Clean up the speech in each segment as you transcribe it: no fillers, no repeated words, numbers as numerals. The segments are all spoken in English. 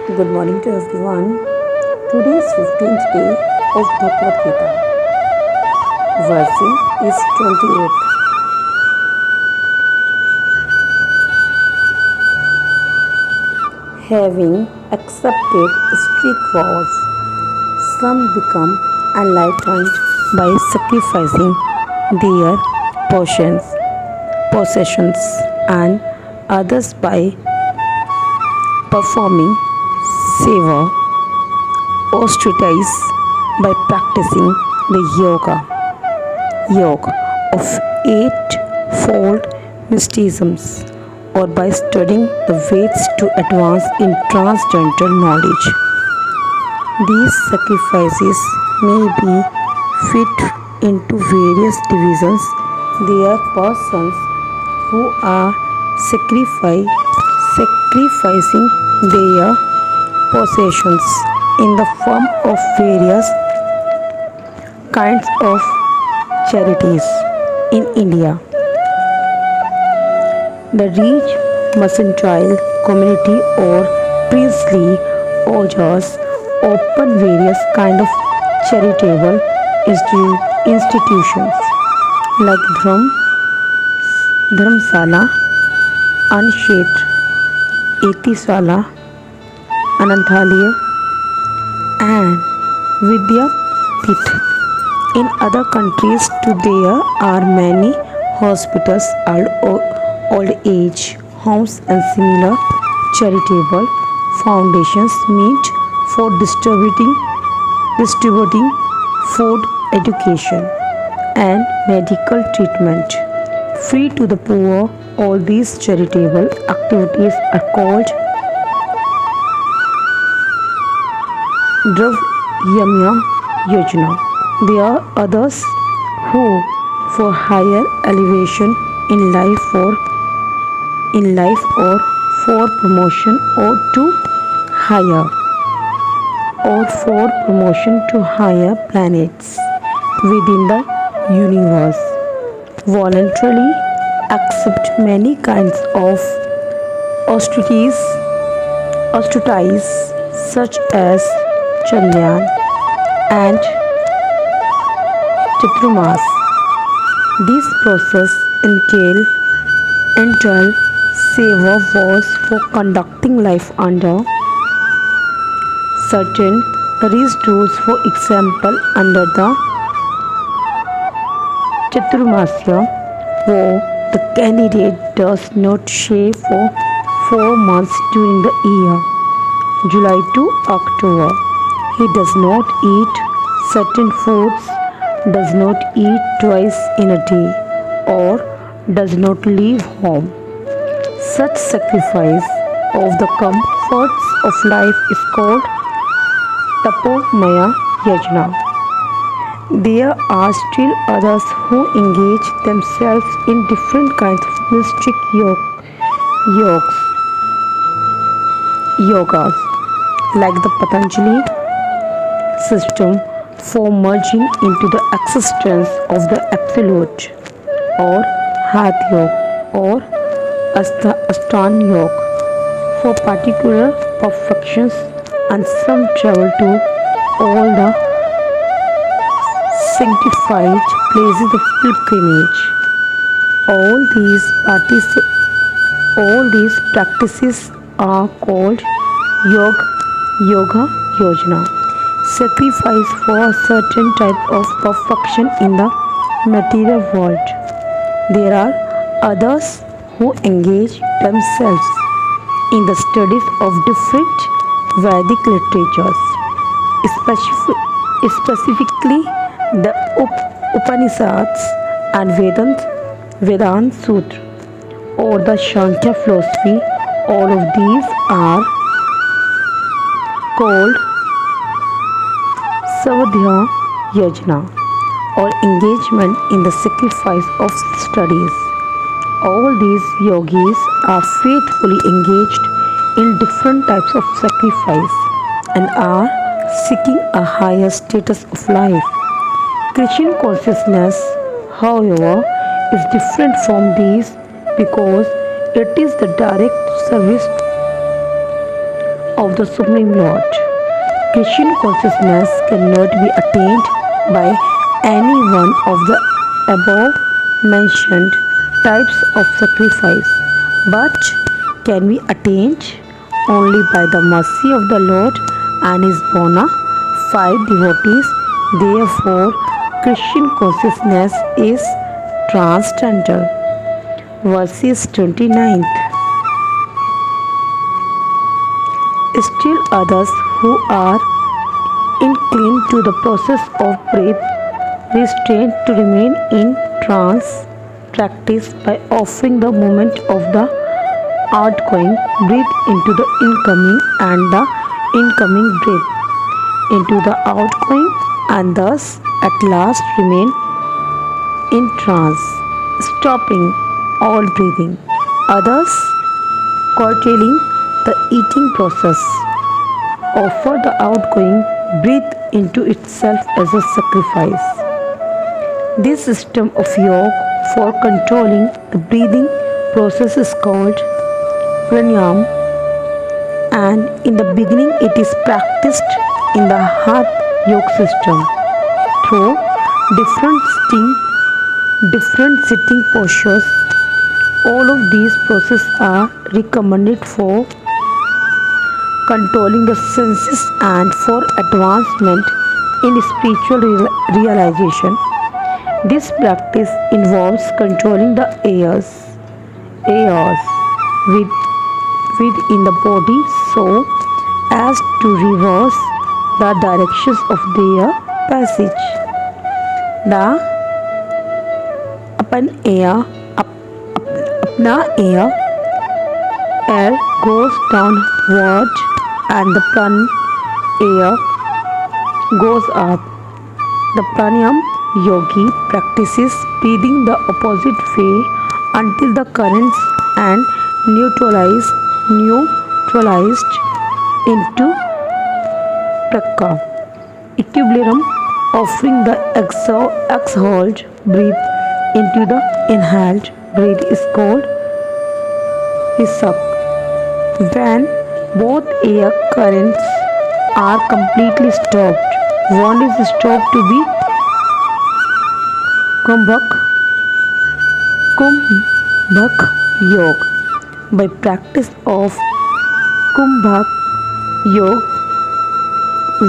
Good morning to everyone. Today is 15th day of Bhagavad Gita. Verse is 28th. Having accepted strict vows, some become enlightened by sacrificing their possessions and others by performing seva, austerities by practicing the yoga of eightfold mysticisms, or by studying the Veds to advance in transcendental knowledge. These sacrifices may be fit into various divisions. They are persons who are sacrificing their possessions in the form of various kinds of charities in India. The rich mercantile community or priestly organs open various kinds of charitable institutions like Dharmsala, Anshet, Etisala, Ananthalaya, and Vidyapith. In other countries too, there are many hospitals, old age homes, and similar charitable foundations meant for distributing food, education, and medical treatment free to the poor. All these charitable activities are called Dravyamya Yojana. There are others who, for higher elevation in life or for promotion to higher planets within the universe, voluntarily accept many kinds of austerities such as Chandyan and Chaturmas. This process entail seva was for conducting life under certain rigid rules. For example, under the Chaturmasya war, the candidate does not shave for 4 months during the year, July to October. He does not eat certain foods, does not eat twice in a day, or does not leave home. Such sacrifice of the comforts of life is called Tapomaya Yajna. There are still others who engage themselves in different kinds of mystic yogas, like the Patanjali system for merging into the existence of the Absolute, or Hatha Yoga, or Ashtanga Yoga for particular perfections, and some travel to all the sanctified places of pilgrimage. All these practices are called Yoga Yojana, sacrifice for a certain type of perfection in the material world. There are others who engage themselves in the studies of different Vedic literatures, specifically the Upanishads and Vedanta Sutra, or the Sankhya philosophy. All of these are called Svadhyaya Yajna, or engagement in the sacrifice of studies. All these yogis are faithfully engaged in different types of sacrifice and are seeking a higher status of life. Christian consciousness, however, is different from these because it is the direct service of the Supreme Lord. Christian consciousness cannot be attained by any one of the above mentioned types of sacrifice, but can be attained only by the mercy of the Lord and His bona fide devotees. Therefore, Christian consciousness is transcendental. Verses 29. Still others who are inclined to the process of breath restraint to remain in trance practice by offering the movement of the outgoing breath into the incoming and the incoming breath into the outgoing, and thus at last remain in trance, stopping all breathing. Others, curtailing the eating process, offer the outgoing breath into itself as a sacrifice. This system of yoga for controlling the breathing process is called pranayama, and in the beginning it is practiced in the heart yoga system through different sitting postures. All of these processes are recommended for controlling the senses and for advancement in spiritual realization. This practice involves controlling the airs within the body so as to reverse the directions of their passage. The air goes downward and the air goes up. The pranayama yogi practices breathing the opposite way until the currents are neutralized into equilibrium, offering the exhaled breath into the inhaled breath is called Visak. When both air currents are completely stopped, one is stopped to be Kumbhak Yoga. By practice of Kumbhak Yoga,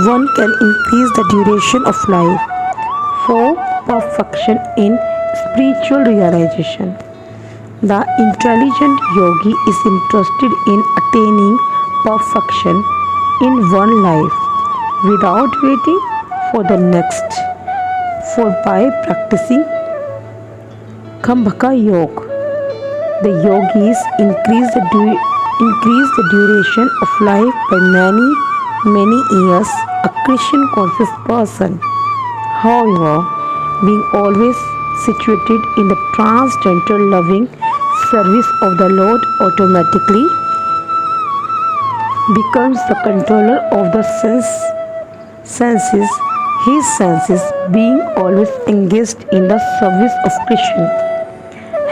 one can increase the duration of life for perfection in spiritual realization. The intelligent yogi is interested in attaining perfection in one life without waiting for the next. For by practicing Kumbhaka Yoga, the yogis increase the duration of life by many years. A Christian conscious person, however, being always situated in the transcendental loving service of the Lord, automatically becomes the controller of the senses, his senses being always engaged in the service of Krishna,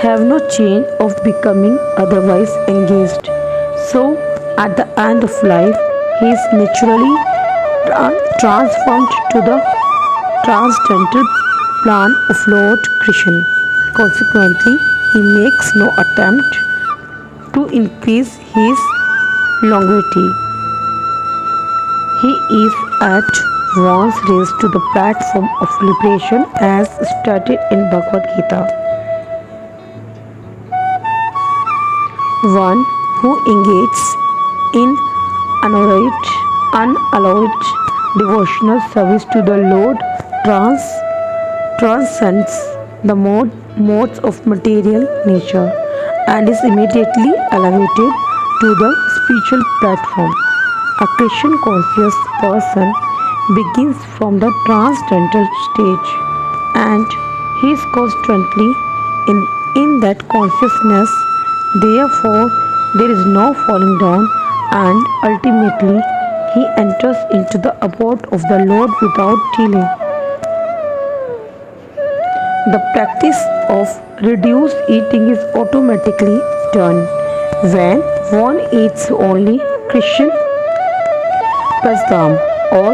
have no change of becoming otherwise engaged. So, at the end of life, he is naturally transformed to the transcendental plan of Lord Krishna. Consequently, he makes no attempt to increase his longevity. He is at once raised to the platform of liberation as stated in Bhagavad Gita. One who engages in unalloyed devotional service to the Lord transcends the modes of material nature and is immediately elevated to the spiritual platform. A Christian conscious person begins from the transcendental stage and he is constantly in that consciousness. Therefore, there is no falling down, and ultimately he enters into the abode of the Lord without delay. The practice of reduced eating is automatically done when one eats only Christian Pasdam, or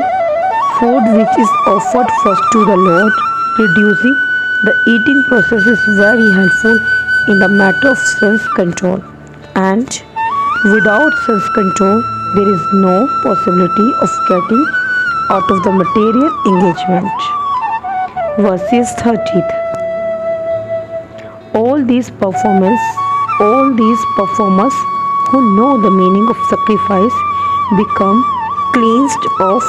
food which is offered first to the Lord. Reducing the eating process is very helpful in the matter of sense control, and without sense control, there is no possibility of getting out of the material engagement. Verses 30th. All these performers who know the meaning of sacrifice become cleansed of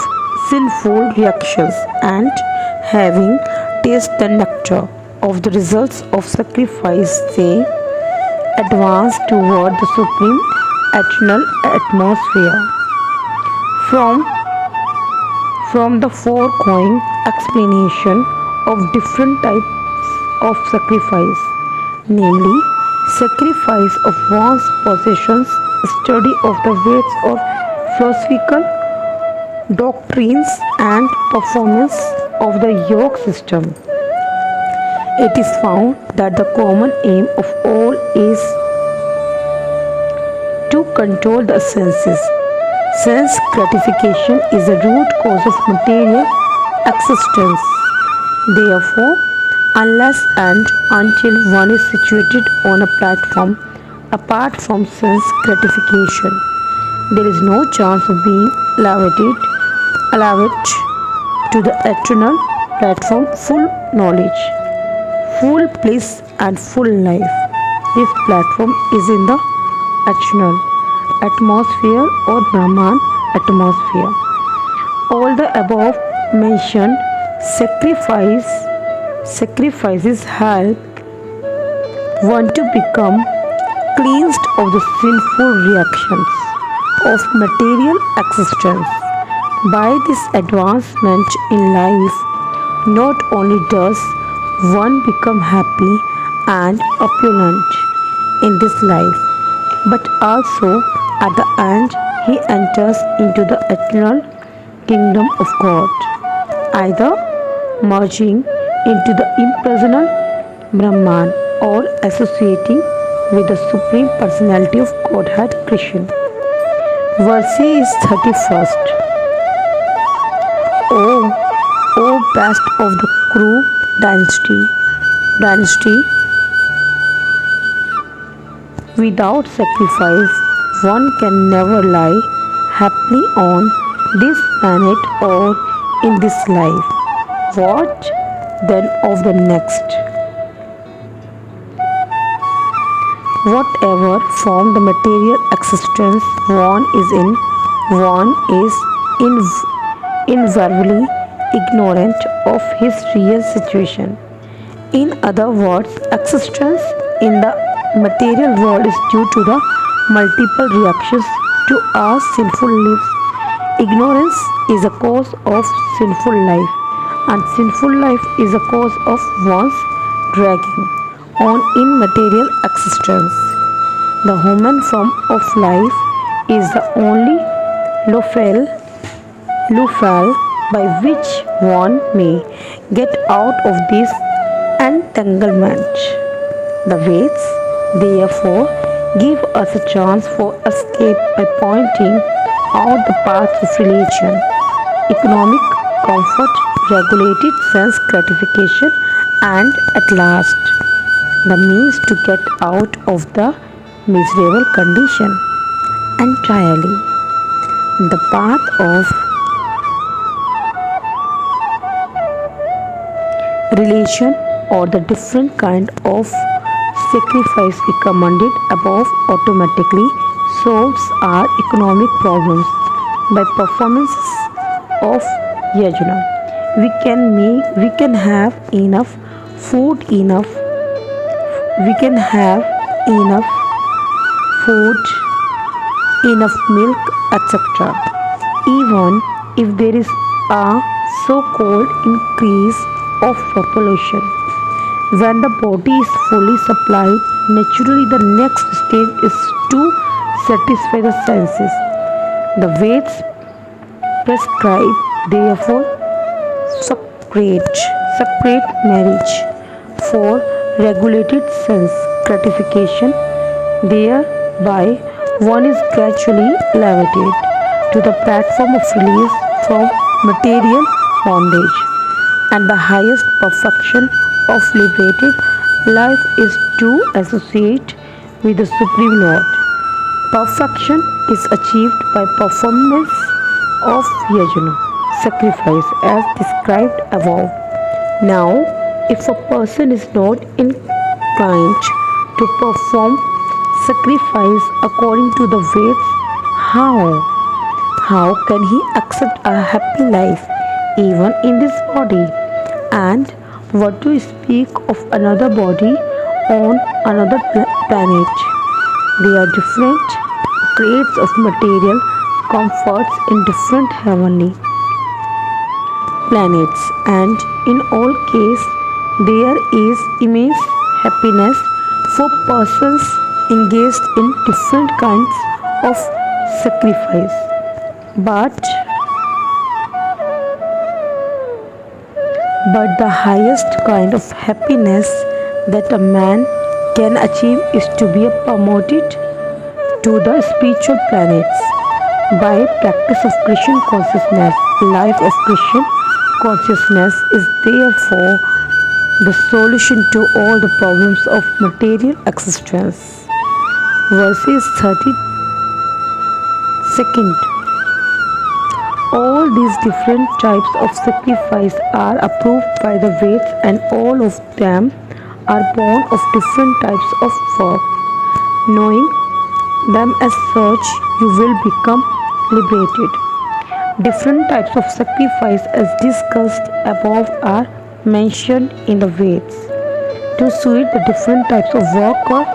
sinful reactions, and having tasted the nectar of the results of sacrifice, they advance toward the supreme eternal atmosphere. From the foregoing explanation of different types of sacrifice, namely sacrifice of one's possessions, study of the weights of philosophical doctrines, and performance of the yoke system, it is found that the common aim of all is to control the senses. Sense gratification is the root cause of material existence. Therefore, unless and until one is situated on a platform apart from sense gratification, there is no chance of being elevated to the eternal platform, full knowledge, full bliss, and full life. This platform is in the eternal atmosphere or Brahman atmosphere. All the above mentioned sacrifices help one to become cleansed of the sinful reactions of material existence. By this advancement in life, not only does one become happy and opulent in this life, but also at the end he enters into the eternal kingdom of God, either merging into the impersonal Brahman or associating with the Supreme Personality of Godhead Krishna. Verse 31st. O best of the Kuru dynasty, without sacrifice, one can never lie happily on this planet or in this life. What then of the next? Whatever form the material existence one is invariably ignorant of his real situation. In other words, existence in the material world is due to the multiple reactions to our sinful lives. Ignorance is a cause of sinful life, and sinful life is a cause of one's dragging on in material existence. The human form of life is the only loophole by which one may get out of this entanglement. The Veds, therefore, give us a chance for escape by pointing out the paths of religion, economic comfort, regulated sense gratification, and at last, the means to get out of the miserable condition entirely. The path of relation or the different kind of sacrifice recommended above automatically solves our economic problems by performances of yajna. We can have enough food, enough milk, etc. Even if there is a so-called increase of population. When the body is fully supplied, naturally the next stage is to satisfy the senses. The Veds prescribe, therefore, separate marriage for regulated sense gratification. Thereby, one is gradually elevated to the platform of release from material bondage. And the highest perfection of liberated life is to associate with the Supreme Lord. Perfection is achieved by performance of yajna, sacrifice, as described above. Now, if a person is not inclined to perform sacrifice according to the Veds, how? How can he accept a happy life even in this body? And what to speak of another body on another planet? They are different grades of material comforts in different heavenly planets, and in all cases there is immense happiness for persons engaged in different kinds of sacrifice. But the highest kind of happiness that a man can achieve is to be promoted to the spiritual planets by practice of Christian consciousness. Life of Christian consciousness is therefore the solution to all the problems of material existence. Verses 32nd. All these different types of sacrifice are approved by the Veds, and all of them are born of different types of work. Knowing them as such, you will become liberated. Different types of sacrifice as discussed above are mentioned in the Veds. To suit the different types of work, or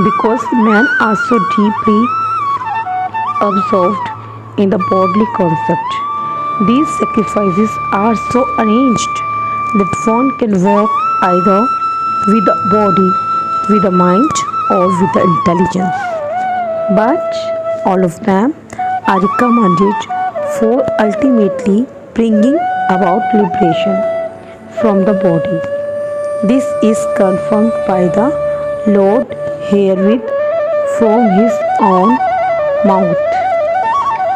because men are so deeply absorbed in the bodily concept, these sacrifices are so arranged that one can work either with the body, with the mind, or with the intelligence. But all of them are recommended for ultimately bringing about liberation from the body. This is confirmed by the Lord herewith from his own mouth.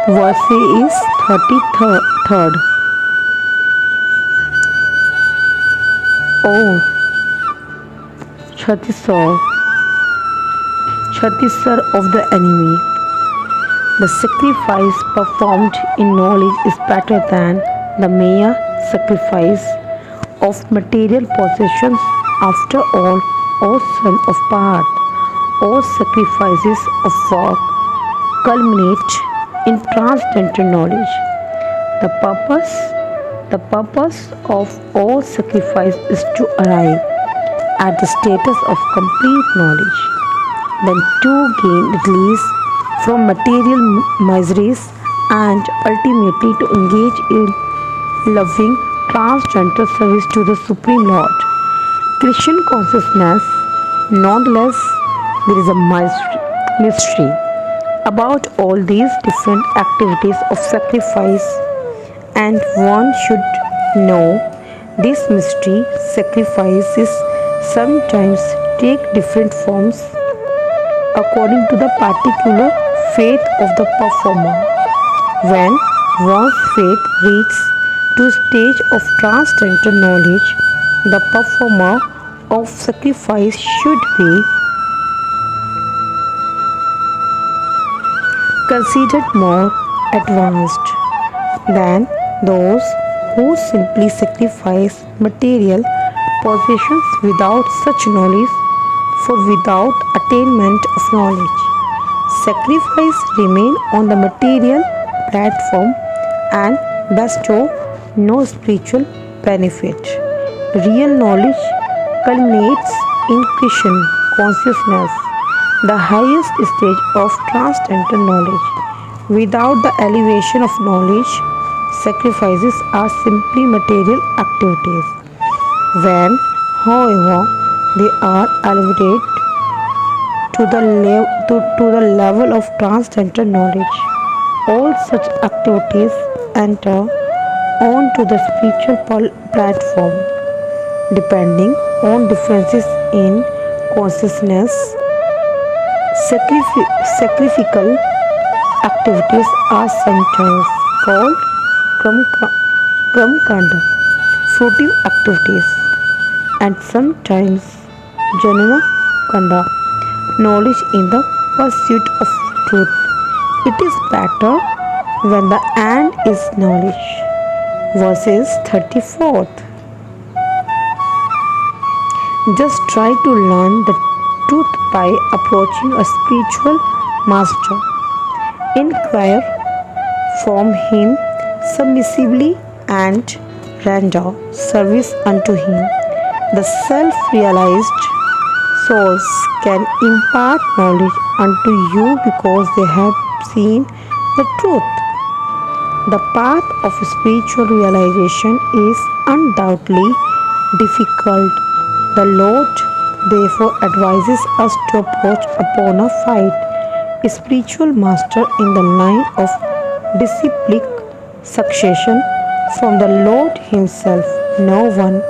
Verse is 33rd. Oh, Chhattisar of the enemy. The sacrifice performed in knowledge is better than the mere sacrifice of material possessions. After all, O son of Parth, all sacrifices of work culminate in transcendental knowledge. The purpose of all sacrifice is to arrive at the status of complete knowledge, then to gain release from material miseries, and ultimately to engage in loving transcendental service to the Supreme Lord. Christian consciousness, nonetheless, there is a mystery about all these different activities of sacrifice, and one should know this mystery. Sacrifices sometimes take different forms according to the particular faith of the performer. When one's faith reaches to stage of transcendental knowledge, the performer of sacrifice should be considered more advanced than those who simply sacrifice material possessions without such knowledge, for without attainment of knowledge, sacrifice remain on the material platform and bestow no spiritual benefit. Real knowledge culminates in Christian consciousness, the highest stage of transcendental knowledge. Without the elevation of knowledge, sacrifices are simply material activities. When, however, they are elevated to the level of transcendental knowledge, all such activities enter onto the spiritual platform. Depending on differences in consciousness, sacrificial activities are sometimes called Kramkanda, fruitive activities, and sometimes Janana Kanda, knowledge in the pursuit of truth. It is better when the end is knowledge. Verses 34th. Just try to learn the truth by approaching a spiritual master. Inquire from him submissively and render service unto him. The self realized souls can impart knowledge unto you because they have seen the truth. The path of spiritual realization is undoubtedly difficult. The Lord therefore advises us to approach a bona fide spiritual master in the line of disciplic succession from the Lord Himself. No one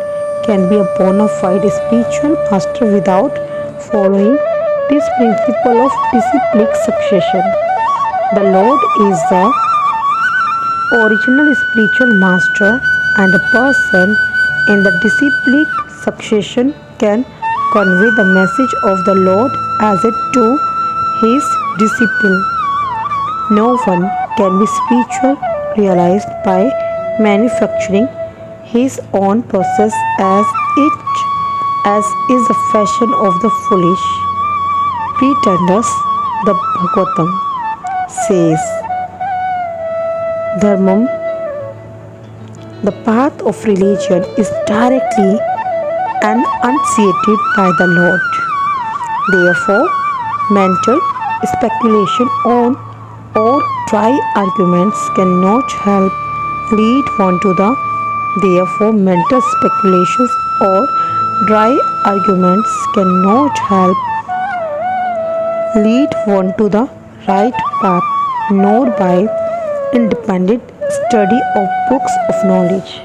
can be a bona fide spiritual master without following this principle of disciplic succession. The Lord is the original spiritual master, and a person in the disciplic succession can convey the message of the Lord as it to his disciple. No one can be spiritual realized by manufacturing his own process as is the fashion of the foolish. Pretenders, the Bhagavatam says, Dharmam, the path of religion is directly and unciated by the Lord. Therefore, mental speculation on or dry arguments cannot help lead one to the therefore mental speculations or dry arguments cannot help lead one to the right path, nor by independent study of books of knowledge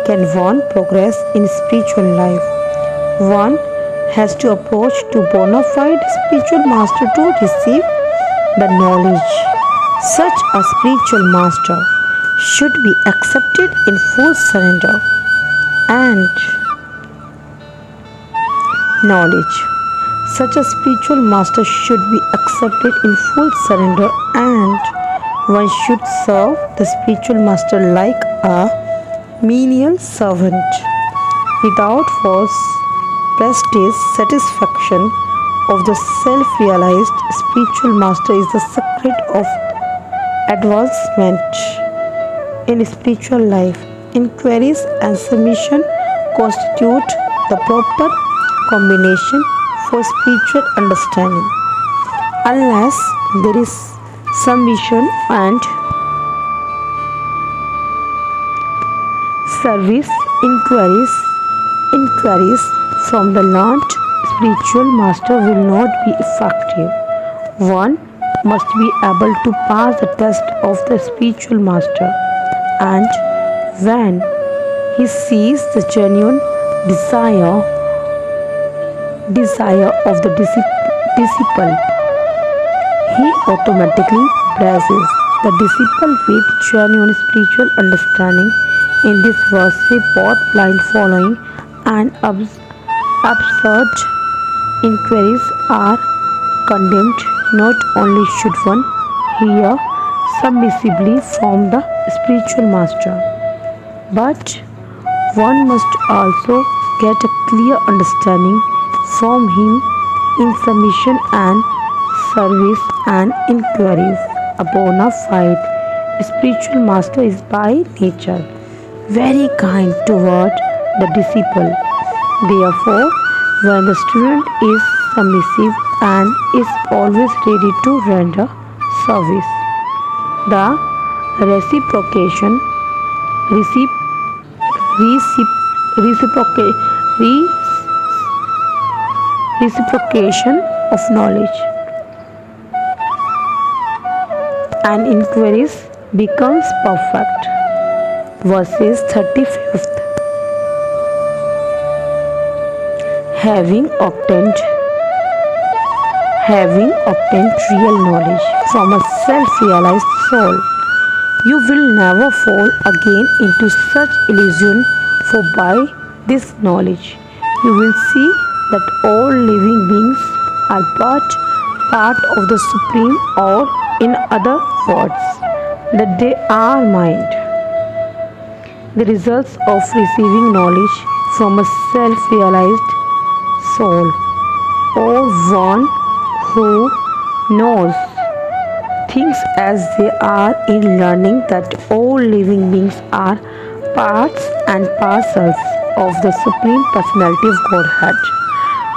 can one progress in spiritual life. One has to approach to bona fide spiritual master to receive the knowledge. Such a spiritual master should be accepted in full surrender and knowledge. Such a spiritual master should be accepted in full surrender, and one should serve the spiritual master like a menial servant without false prestige. Satisfaction of the self-realized spiritual master is the secret of advancement in spiritual life. Inquiries and submission constitute the proper combination for spiritual understanding. Unless there is submission and service, inquiries from the learned spiritual master will not be effective. One must be able to pass the test of the spiritual master, and when he sees the genuine desire of the disciple, he automatically blesses the disciple with genuine spiritual understanding. In this verse, both blind following and absurd inquiries are condemned. Not only should one hear submissively from the spiritual master, but one must also get a clear understanding from him in submission and service and inquiries. A bona fide spiritual master is by nature very kind toward the disciple. Therefore, when the student is submissive and is always ready to render service, the reciprocation of knowledge and inquiries becomes perfect. Verses 35th. having obtained real knowledge from a self-realized soul. You will never fall again into such illusion, for by this knowledge you will see that all living beings are part of the Supreme, or in other words, that they are mind. The results of receiving knowledge from a self-realized soul, or one who knows things as they are, in learning that all living beings are parts and parcels of the Supreme Personality of Godhead.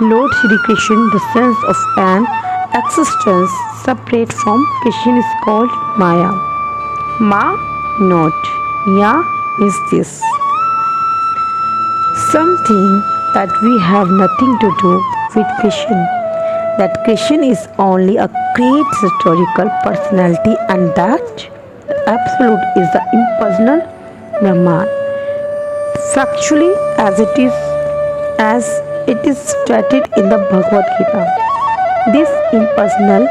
Lord Shri Krishna, the sense of an existence separate from Krishna, is called Maya. Ma, not. Ya is this. Something that we have nothing to do with Krishna. That Krishna is only a great historical personality, and that the Absolute is the impersonal Brahman. Factually, as it is stated in the Bhagavad Gita, this impersonal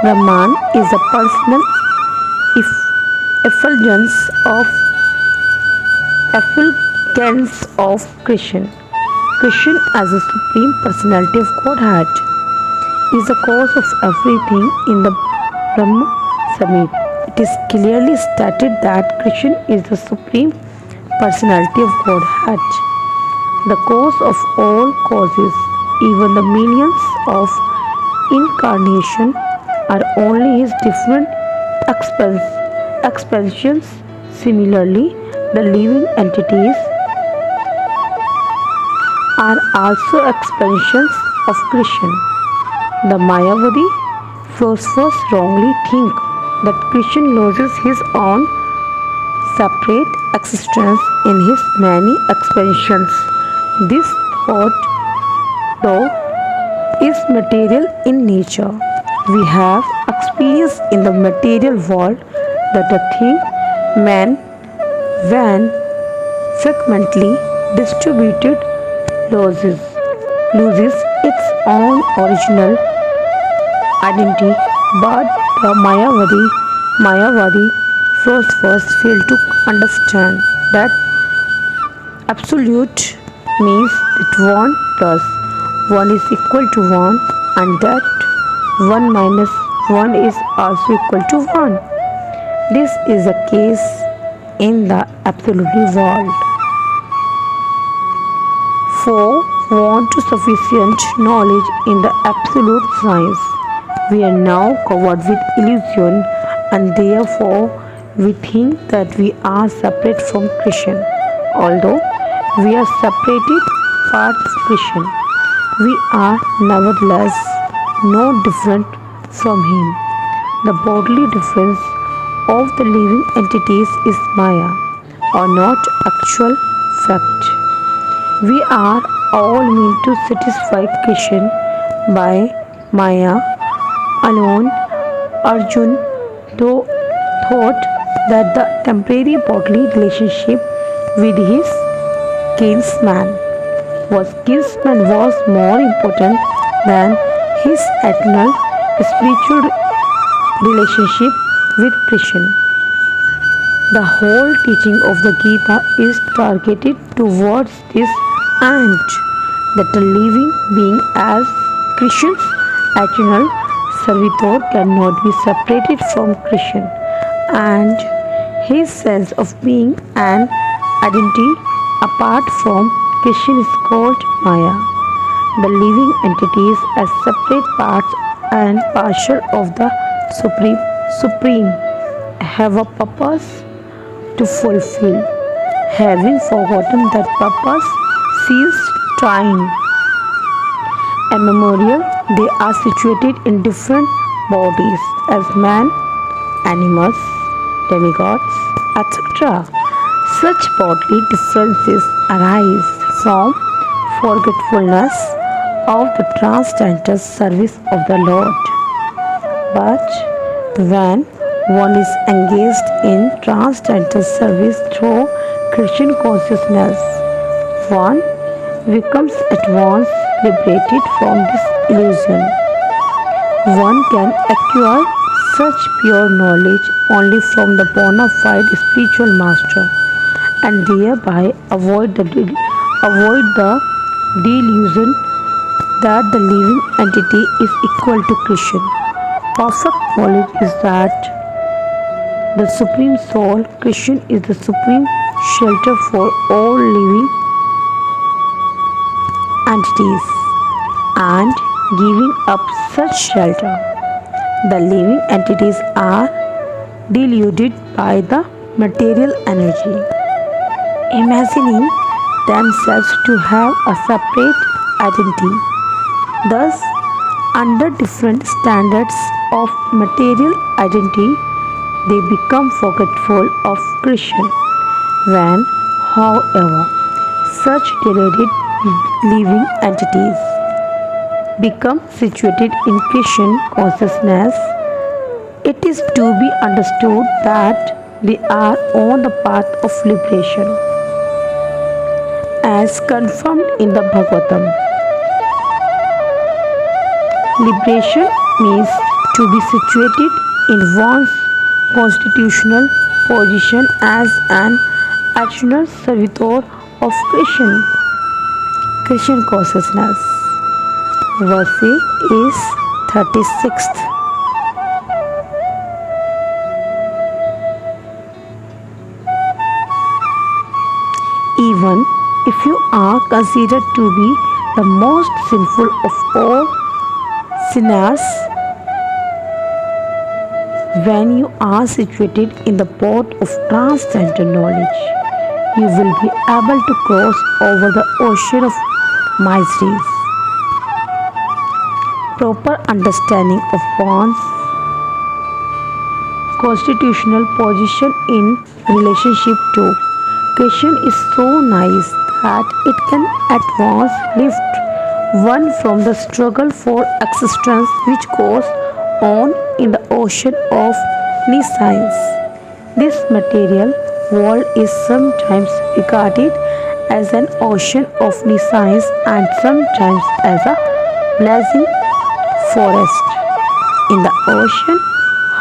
Brahman is a personal effulgence of Krishna. Krishna, as a Supreme Personality of Godhead, is the cause of everything in the Brahma Samhita. It is clearly stated that Krishna is the Supreme Personality of Godhead, the cause of all causes. Even the millions of incarnations are only his different expansions. Similarly, the living entities are also expansions of Krishna. The Mayavadi philosophers wrongly think that Krishna loses his own separate existence in his many expansions. This thought, though, is material in nature. We have experienced in the material world that a thing, man, when frequently distributed, loses its own original identity, but the Mayavadi philosophers fail to understand that absolute means that 1 plus 1 is equal to 1, and that 1 minus 1 is also equal to 1. This is the case in the absolute world. For want to sufficient knowledge in the absolute science, we are now covered with illusion, and therefore we think that we are separate from Krishna. Although we are separated parts of Krishna, we are nevertheless no different from him. The bodily difference of the living entities is Maya, or not actual fact. We are all meant to satisfy Krishna by Maya alone. Arjun thought that the temporary bodily relationship with his kinsman was more important than his eternal spiritual relationship with Krishna. The whole teaching of the Gita is targeted towards this end, that a living being as Krishna's eternal servitor cannot be separated from Krishna, and his sense of being an identity apart from Krishna is called Maya. The living entities as separate parts and parcel of the Supreme have a purpose to fulfill. Having forgotten that purpose, ceased trying. Immemorial, they are situated in different bodies as man, animals, demigods, etc. Such bodily differences arise from forgetfulness of the transcendental service of the Lord. But when one is engaged in transcendental service through Krishna consciousness, one becomes at once liberated from this illusion. One can acquire such pure knowledge only from the bona fide spiritual master and thereby avoid the delusion that the living entity is equal to Krishna. Perfect knowledge is that the Supreme Soul, Krishna, is the supreme shelter for all living entities, and giving up such shelter, the living entities are deluded by the material energy, imagining themselves to have a separate identity. Thus, under different standards of material identity, they become forgetful of Krishna. When, however, such deluded living entities become situated in Krishna consciousness, it is to be understood that they are on the path of liberation, as confirmed in the Bhagavatam. Liberation means to be situated in one's constitutional position as an eternal servitor of Krishna consciousness. Verse is 36th. Even if you are considered to be the most sinful of all sinners, when you are situated in the port of transcendental knowledge, you will be able to cross over the ocean of miseries. Proper understanding of one's constitutional position in relationship to Krishna is so nice that it can at once lift one from the struggle for existence which goes on in the ocean of nescience. This material world is sometimes regarded as an ocean of nescience and sometimes as a blazing forest. In the ocean,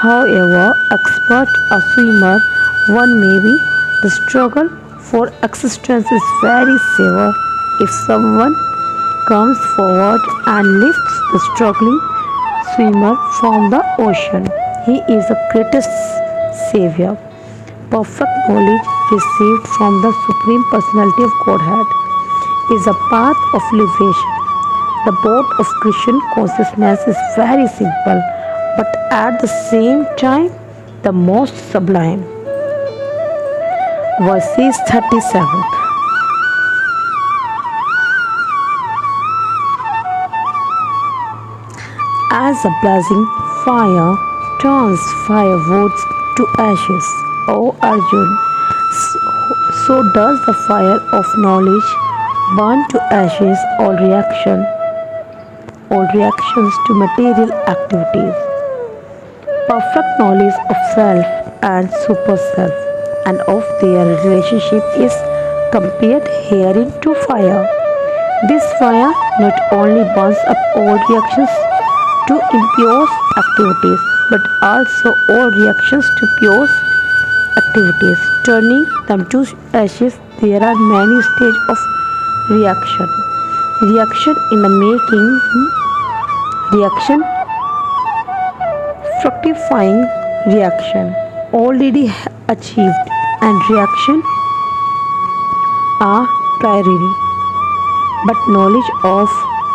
however expert a swimmer one may be, the struggle for existence is very severe. If someone comes forward and lifts the struggling swimmer from the ocean, he is the greatest savior. Perfect knowledge received from the Supreme Personality of Godhead is a path of liberation. The boat of Krishna consciousness is very simple, but at the same time the most sublime. Verses 37. As a blazing fire turns firewood to ashes, O Arjun, so does the fire of knowledge burn to ashes all reactions to material activities. Perfect knowledge of self and super self and of their relationship is compared herein to fire. This fire not only burns up all reactions to impure activities, but also all reactions to pure activities, turning them to ashes. There are many stages of reaction. Reaction in the making, reaction, fructifying reaction, already achieved, and reaction are priority. But knowledge of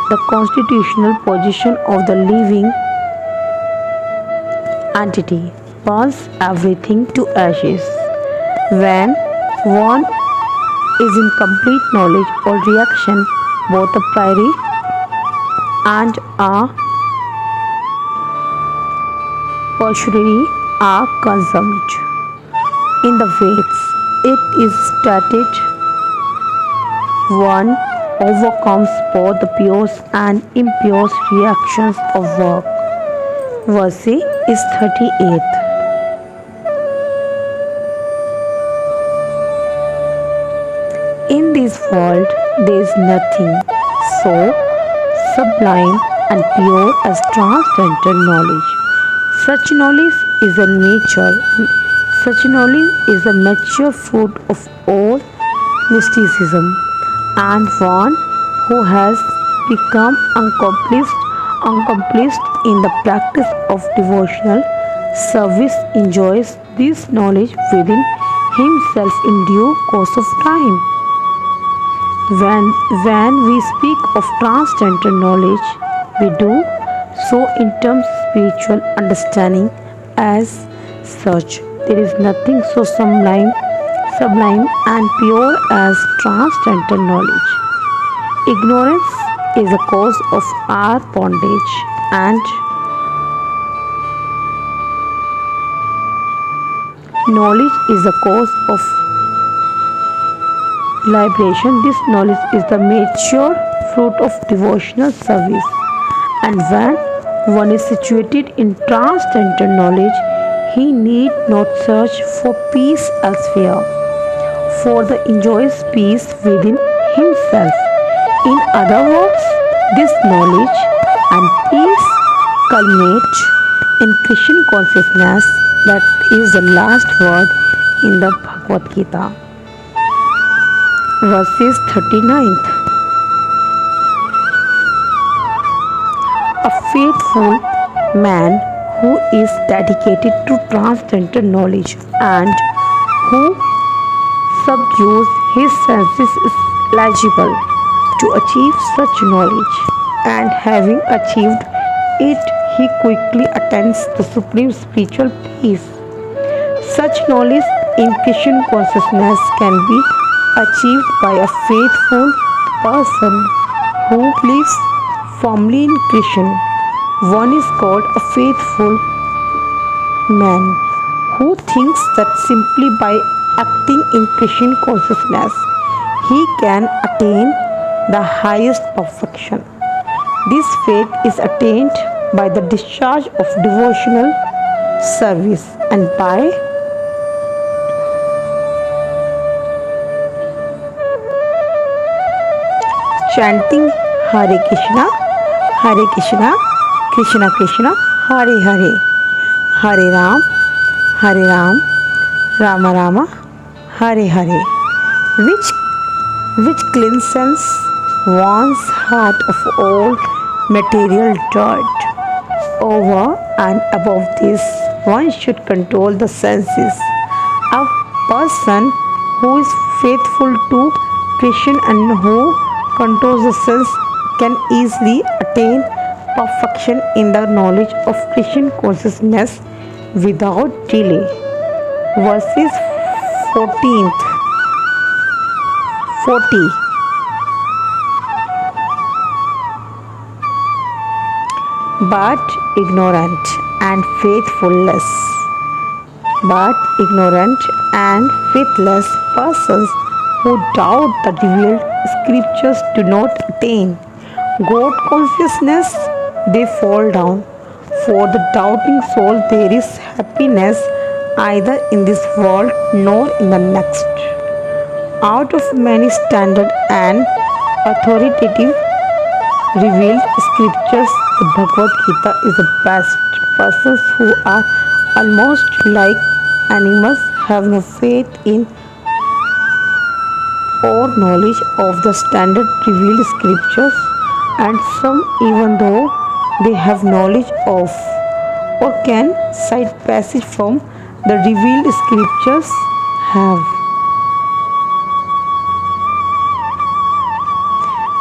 the constitutional position of the living entity burns everything to ashes. When one is in complete knowledge or reaction, both the priority and a posteriori are consumed. In the Veds, it is stated one overcomes both the pure and impure reactions of work. Verse is 38th. In this world, there is nothing so sublime and pure as transcendental knowledge. Such knowledge is a nature. Such knowledge is a mature fruit of all mysticism, and one who has become accomplished in the practice of devotional service enjoys this knowledge within himself in due course of time. When we speak of transcendental knowledge, we do so in terms of spiritual understanding as such. There is nothing so sublime and pure as transcendental knowledge. Ignorance is a cause of our bondage, and knowledge is a cause of liberation. This knowledge is the mature fruit of devotional service, and when one is situated in transcendental knowledge, he need not search for peace elsewhere, for the enjoys peace within himself. In other words, this knowledge and peace culminate in Krishna consciousness. That is the last word in the Bhagavad Gita, verses 39th. A faithful man who is dedicated to transcendental knowledge and who subdues his senses is eligible to achieve such knowledge, and having achieved it, he quickly attains the supreme spiritual peace. Such knowledge in Krishna consciousness can be achieved by a faithful person who believes firmly in Krishna. One is called a faithful man who thinks that simply by acting in Krishna consciousness he can attain the highest perfection. This faith is attained by the discharge of devotional service and by chanting Hare Krishna, Krishna Krishna, Hare Hare, Hare Ram, Rama Rama, Hare Hare, which cleanses one's heart of all material dirt. Over and above this, one should control the senses. A person who is faithful to Krishna and who controls the sense can easily attain perfection in the knowledge of Krishna consciousness without delay. Verses 14th 40. But ignorant and faithless persons who doubt the revealed scriptures do not attain God consciousness. They fall down. For the doubting soul, there is happiness either in this world nor in the next. Out of many standard and authoritative revealed scriptures, the Bhagavad Gita is the best. Persons who are almost like animals have no faith in or knowledge of the standard revealed scriptures, and some, even though they have knowledge of or can cite passage from the revealed scriptures, have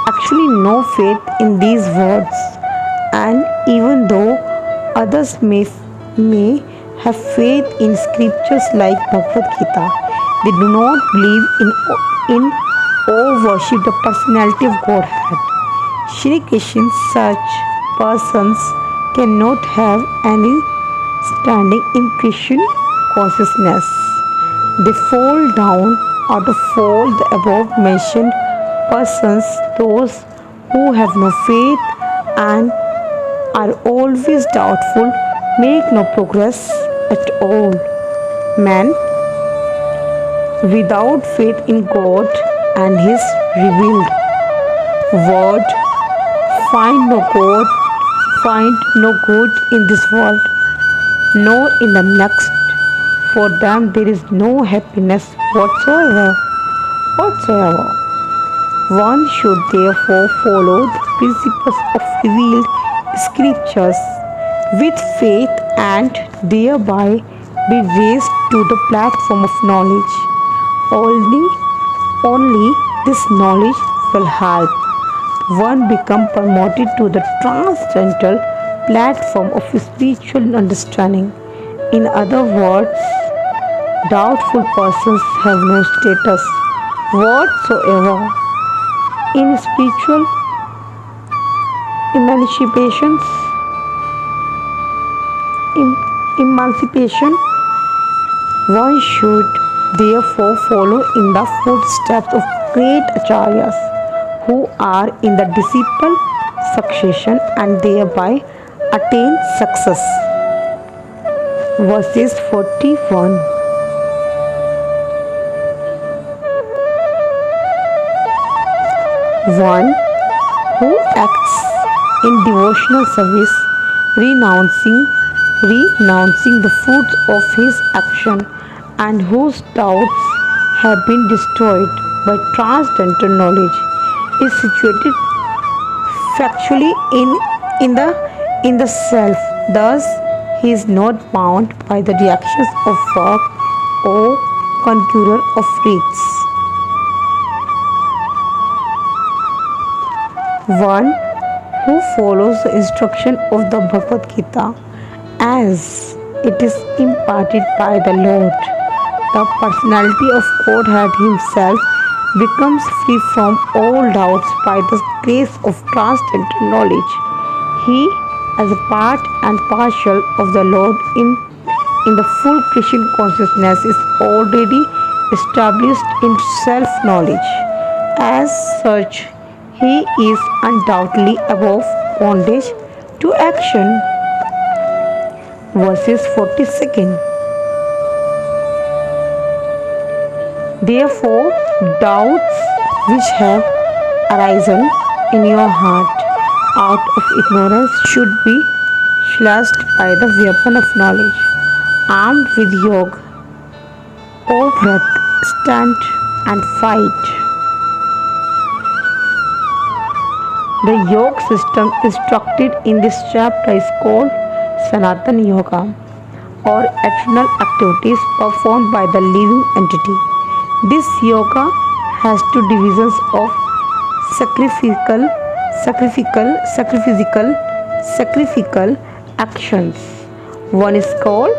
actually no faith in these words. And even though others may have faith in scriptures like Bhagavad Gita, they do not believe in or worship the personality of Godhead. Shri Krishna, such persons cannot have any standing in Krishna consciousness. They fall down out of all the above mentioned persons. Those who have no faith and are always doubtful make no progress at all. Man without faith in God and His revealed word find no God find no good in this world, nor in the next. For them, there is no happiness whatsoever. Whatsoever. One should therefore follow the principles of revealed scriptures with faith and thereby be raised to the platform of knowledge. Only this knowledge will help one become promoted to the transcendental platform of spiritual understanding. In other words, doubtful persons have no status whatsoever in spiritual emancipations. Emancipation. One should therefore follow in the footsteps of great acharyas who are in the disciple succession and thereby attain success. Verses 41. One who acts in devotional service, renouncing the fruits of his action, and whose doubts have been destroyed by transcendental knowledge, is situated factually in the self. Thus, he is not bound by the reactions of work or conqueror of wreaths. One who follows the instruction of the Bhagavad Gita as it is imparted by the Lord, the personality of Godhead himself becomes free from all doubts by the grace of transcendental knowledge. He, as a part and parcel of the Lord in the full Christian consciousness, is already established in self-knowledge. As such, he is undoubtedly above bondage to action. Verses 42. Therefore, doubts which have arisen in your heart out of ignorance should be slashed by the weapon of knowledge. Armed with yoga, O breath, stand and fight. The yoga system instructed in this chapter is called Sanatana Yoga, or eternal activities performed by the living entity. This yoga has two divisions of sacrificial actions. One is called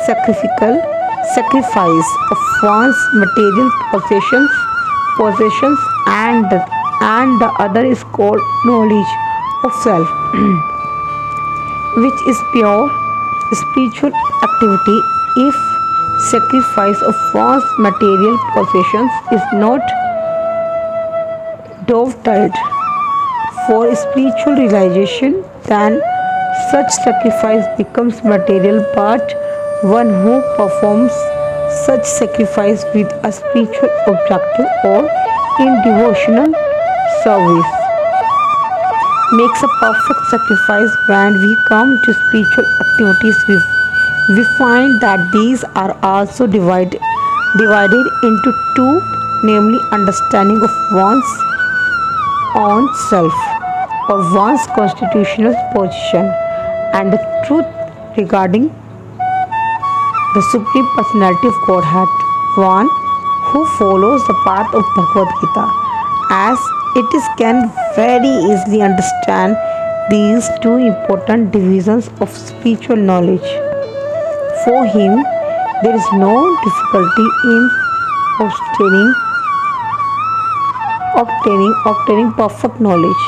sacrifice of one's material possessions and the other is called knowledge of self, which is pure spiritual activity. If sacrifice of one's material possessions is not dovetailed for spiritual realization, then such sacrifice becomes material, but one who performs such sacrifice with a spiritual objective or in devotional service makes a perfect sacrifice. When we come to spiritual activities, we find that these are also divided into two, namely understanding of one's own self or one's constitutional position, and the truth regarding the Supreme Personality of Godhead. One who follows the path of Bhagavad Gita as it is can very easily understand these two important divisions of spiritual knowledge. For him, there is no difficulty in obtaining perfect knowledge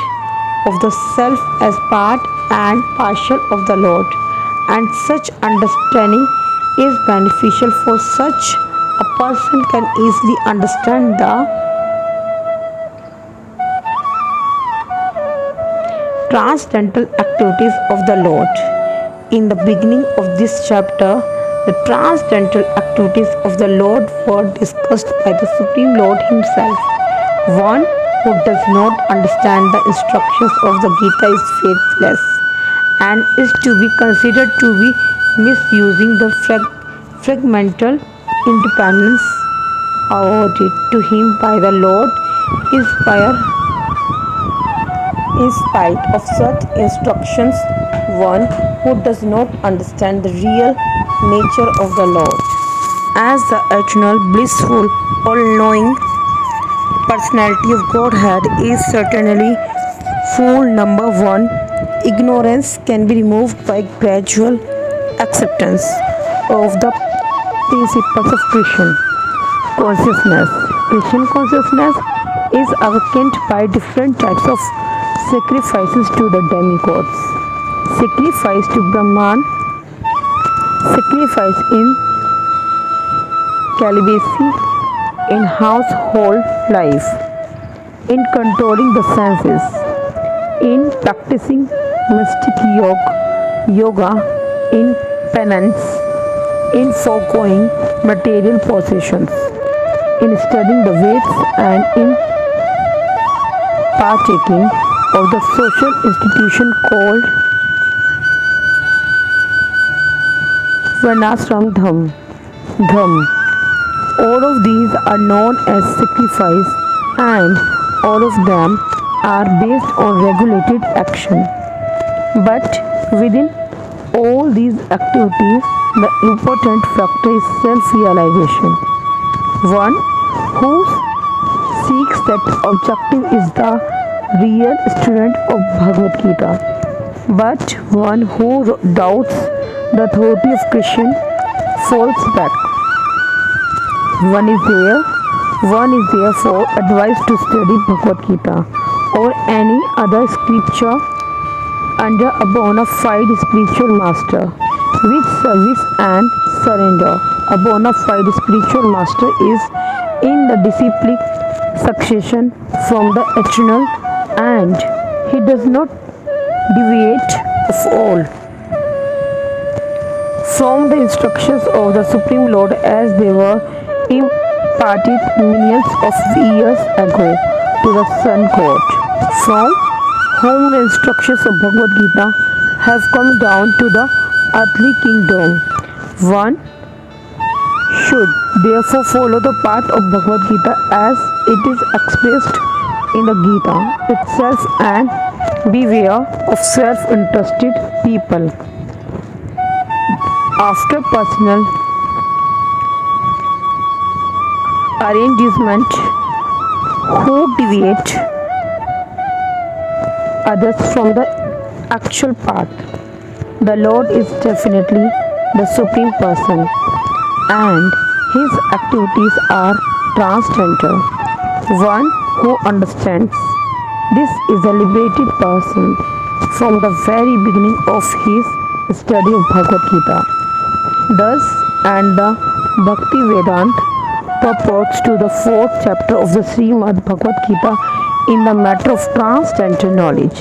of the self as part and parcel of the Lord, and such understanding is beneficial, for such a person can easily understand the transcendental activities of the Lord. In the beginning of this chapter, the transcendental activities of the Lord were discussed by the Supreme Lord himself. One who does not understand the instructions of the Gita is faithless and is to be considered to be misusing the fragmental independence awarded to him by the Lord in spite of such instructions. One who does not understand the real nature of the Lord as the eternal, blissful, all-knowing personality of Godhead is certainly fool. Number one, ignorance can be removed by gradual acceptance of the principles of Christian consciousness. Christian consciousness is awakened by different types of sacrifices to the demigods, sacrifice to Brahman, sacrifice in celibacy, in household life, in controlling the senses, in practicing mystic yoga, in penance, in foregoing material possessions, in studying the Veds, and in partaking of the social institution called Varnashram Dharma. All of these are known as sacrifice, and all of them are based on regulated action. But within all these activities, the important factor is self-realization. One who seeks that objective is the real student of Bhagavad Gita. But one who doubts the authority of Christian falls back. One is therefore advised to study Bhagavad Gita or any other scripture under a bona fide spiritual master with service and surrender. A bona fide spiritual master is in the disciplic succession from the eternal, and he does not deviate of all from the instructions of the Supreme Lord as they were imparted millions of years ago to the Sun God, from whom the instructions of Bhagavad Gita have come down to the earthly kingdom. One should therefore follow the path of Bhagavad Gita as it is expressed in the Gita itself and beware of self-interested people. After personal arrangement who deviate others from the actual path. The Lord is definitely the Supreme Person, and his activities are transcendental. One who understands this is a liberated person from the very beginning of his study of Bhagavad Gita. Thus, and the Bhakti Vedanta purports to the 4th chapter of the Srimad Bhagavad Gita in the matter of transcendental knowledge.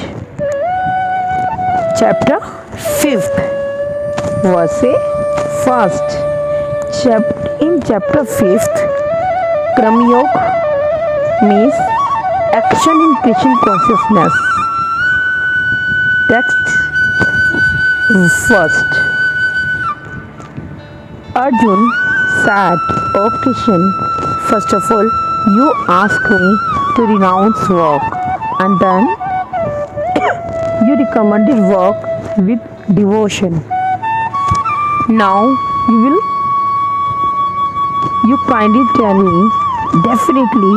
Chapter 5th, verse 1st. In chapter 5th, Karma Yoga means action in Krishna consciousness. Text first. Arjun said, "O Krishna, first of all, you ask me to renounce work, and then you recommended work with devotion. Now you kindly tell me definitely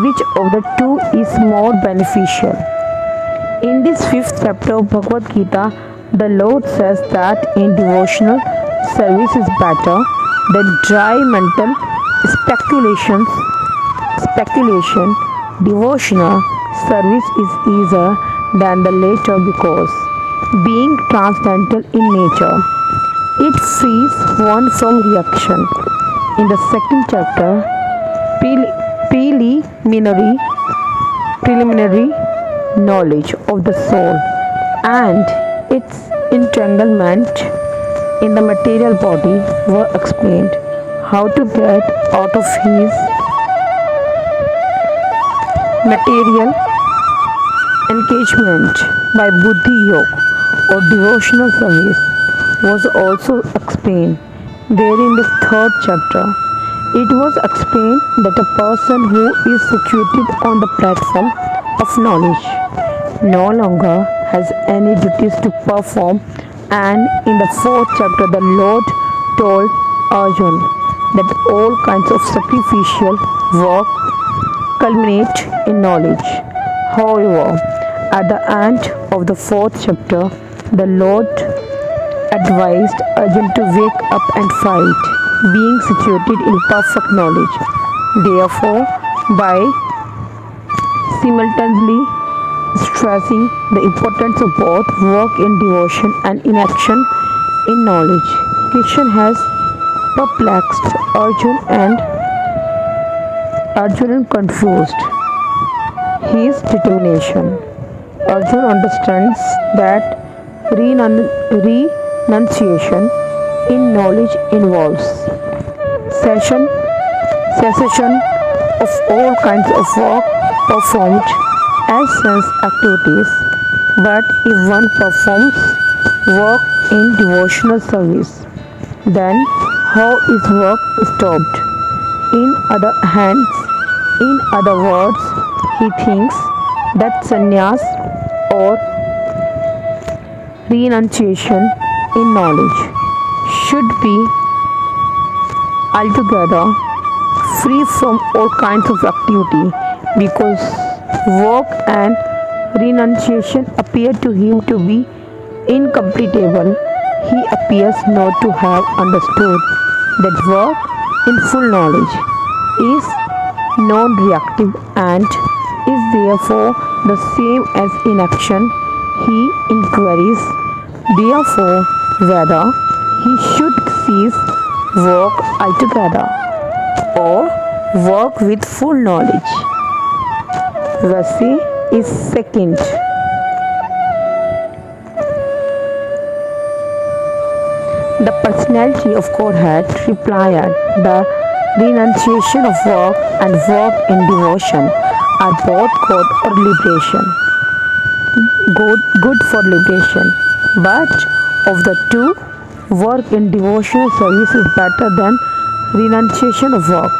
which of the two is more beneficial." In this 5th chapter of Bhagavad Gita, the Lord says that in devotional service is better than dry mental speculation. Devotional service is easier than the latter because, being transcendental in nature, it frees one from reaction. In the 2nd chapter, preliminary knowledge of the soul and its entanglement in the material body were explained. How to get out of his material engagement by Buddhi Yoga or devotional service was also explained there in the third chapter. It was explained that a person who is situated on the platform of knowledge no longer has any duties to perform, and in the fourth chapter the Lord told Arjun that all kinds of sacrificial work culminate in knowledge. However, at the end of the fourth chapter, the Lord advised Arjun to wake up and fight, being situated in perfect knowledge. Therefore, by simultaneously stressing the importance of both work in devotion and inaction in knowledge, Krishna has perplexed Arjun confused his determination. Arjun understands that renunciation in knowledge involves cessation of all kinds of work performed as sense activities. But if one performs work in devotional service, then how is work stopped? In other words, he thinks that sannyas or renunciation in knowledge should be altogether free from all kinds of activity, because work and renunciation appear to him to be incompatible. He appears not to have understood that work in full knowledge is non-reactive and is therefore the same as inaction. He inquires therefore whether he should cease work altogether or work with full knowledge. Vasi is second. The personality of Godhead replied, the renunciation of work and work in devotion are both good for liberation. But of the two, work in devotional service is better than renunciation of work.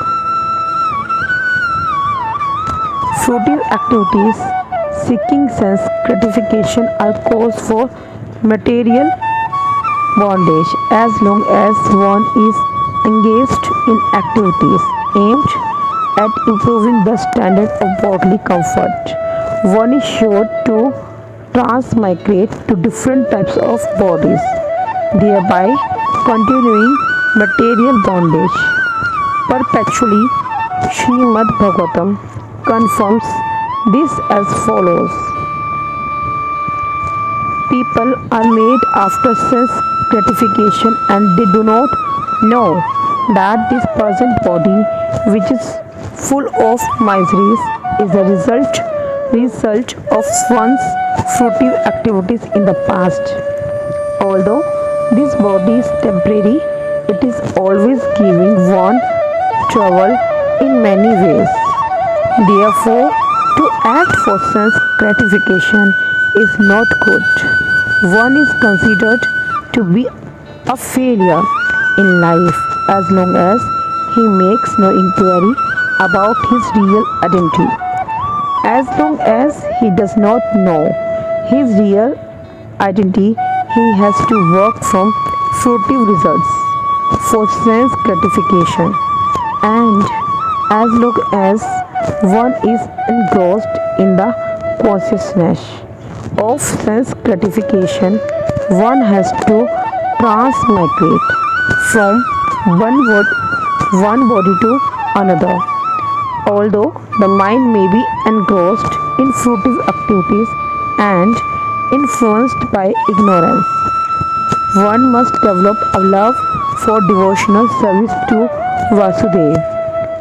Fruitive activities seeking sense gratification are cause for material bondage as long as one is engaged in activities aimed at improving the standard of bodily comfort. One is sure to transmigrate to different types of bodies, thereby continuing material bondage perpetually. Srimad Bhagavatam confirms this as follows. People are made after sense gratification, and they do not know that this present body, which is full of miseries, is the result of one's fruitive activities in the past. Although this body is temporary, it is always giving one trouble in many ways. Therefore, to act for sense gratification is not good. One is considered to be a failure in life as long as he makes no inquiry about his real identity. As long as he does not know his real identity, he has to work from fruitive results for sense gratification. And as long as one is engrossed in the consciousness of sense gratification, one has to transmigrate from one body to another. Although the mind may be engrossed in fruitive activities and influenced by ignorance, one must develop a love for devotional service to Vasudeva.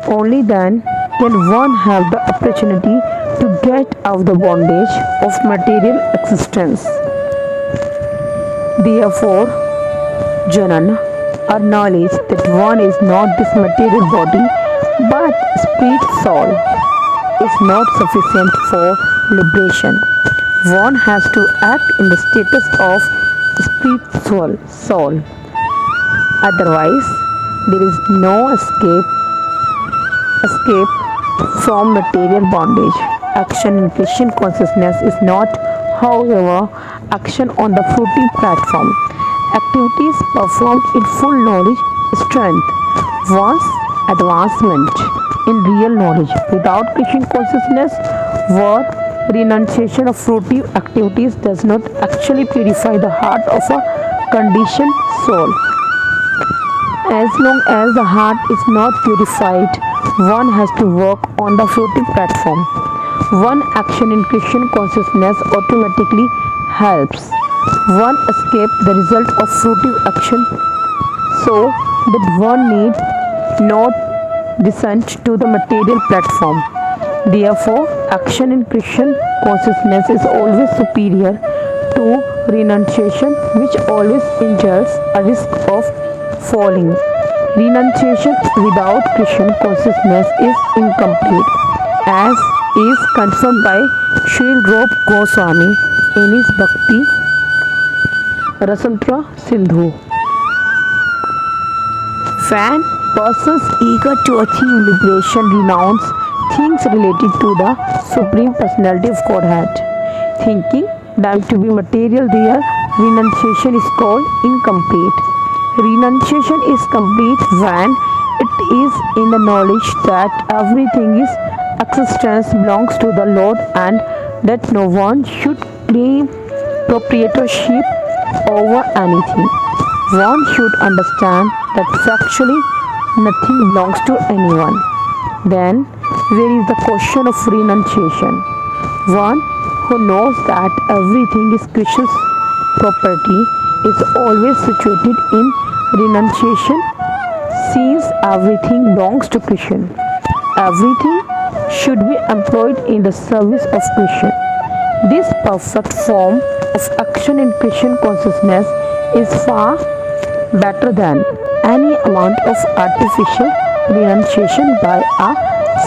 Only then can one have the opportunity to get out of the bondage of material existence. Therefore, Janan, acknowledge that one is not this material body, but spirit soul is not sufficient for liberation. One has to act in the status of spiritual soul. Otherwise, there is no escape from material bondage. Action in Christian consciousness is not, however, action on the fruiting platform. Activities performed in full knowledge, strength, one's advancement in real knowledge. Without Christian consciousness, word renunciation of fruitive activities does not actually purify the heart of a conditioned soul. As long as the heart is not purified, one has to work on the floating platform. One action in Christian consciousness automatically helps one escape the result of fruitive action so that one need not descend to the material platform. Therefore, action in Christian consciousness is always superior to renunciation, which always entails a risk of falling. Renunciation without Christian consciousness is incomplete, as is confirmed by Srila Rupa Goswami in his Bhakti Rasamrita Sindhu. When persons eager to achieve liberation renounce things related to the Supreme Personality of Godhead, thinking them to be material, their renunciation is called incomplete. Renunciation is complete when it is in the knowledge that everything is existence belongs to the Lord and that no one should claim proprietorship over anything. One should understand that factually nothing belongs to anyone. Then there is the question of renunciation. One who knows that everything is Krishna's property is always situated in renunciation, since everything belongs to Krishna. Everything should be employed in the service of Krishna. This perfect form of action in Krishna consciousness is far better than any amount of artificial renunciation by a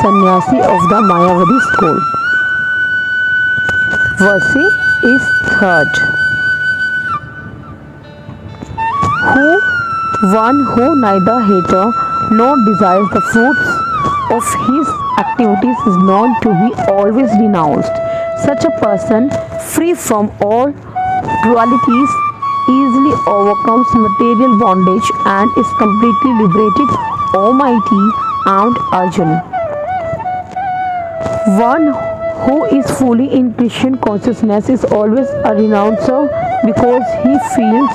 sannyasi of the Mayavadi school. Verse is third. One who neither hates nor desires the fruits of his activities is known to be always renounced. Such a person, free from all dualities, easily overcomes material bondage and is completely liberated. Almighty and Arjuna. One who is fully in Christian consciousness is always a renouncer because he feels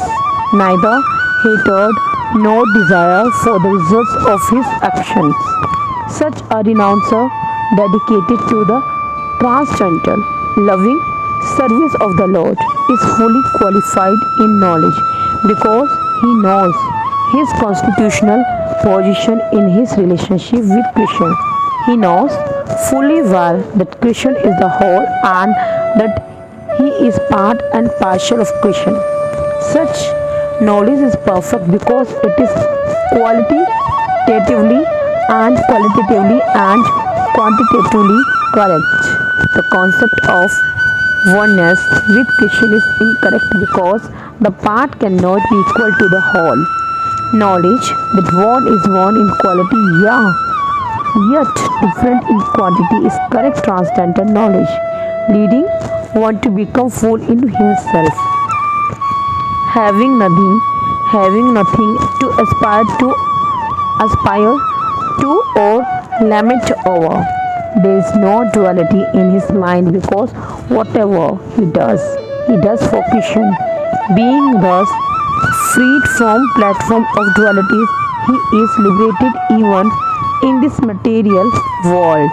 neither hatred nor desire for the results of his actions. Such a renouncer, dedicated to the transcendental, loving service of the Lord, is fully qualified in knowledge because he knows his constitutional position in his relationship with Krishna. He knows fully well that Krishna is the whole and that he is part and parcel of Krishna. Such knowledge is perfect because it is qualitatively and qualitatively and quantitatively correct. The concept of oneness with Krishna is incorrect because the part cannot be equal to the whole. Knowledge that one is one in quality, yet different in quantity is correct transcendental knowledge, leading one to become full in himself. Having nothing to aspire to or lament over. There is no duality in his mind because whatever he does for Krishna. Being thus freed from platform of dualities, he is liberated even in this material world.